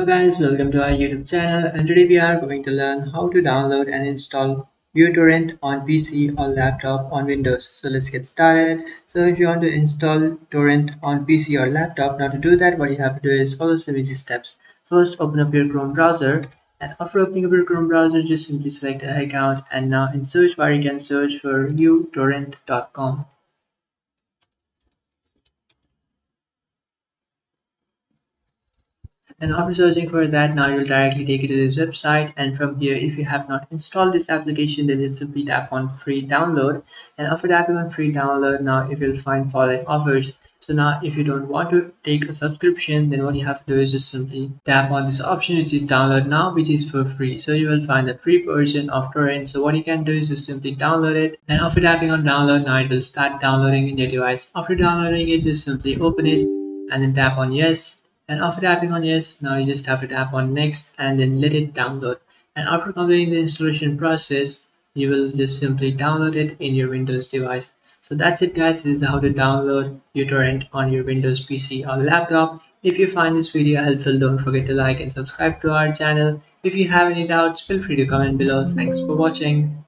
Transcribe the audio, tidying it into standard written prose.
Hello guys, welcome to our YouTube channel, and today we are going to learn how to download and install uTorrent on PC or laptop on Windows. So let's get started. So if you want to install torrent on PC or laptop, now to do that what you have to do is follow some easy steps. First, open up your Chrome browser, and after opening up your Chrome browser just simply select the account, and now in search bar you can search for uTorrent.com. And after searching for that, now you'll directly take you to this website. And from here, if you have not installed this application, then you simply tap on free download. And after tapping on free download, now if you'll find following offers. So now if you don't want to take a subscription, then what you have to do is just simply tap on this option which is download now, which is for free. So you will find the free version of torrent. So what you can do is just simply download it. And after tapping on download, now it will start downloading in your device. After downloading it, just simply open it and then tap on yes. And after tapping on yes, now you just have to tap on next and then let it download. And after completing the installation process, you will just simply download it in your Windows device. So that's it guys, this is how to download uTorrent on your Windows PC or laptop. If you find this video helpful, don't forget to like and subscribe to our channel. If you have any doubts, feel free to comment below. Thanks for watching.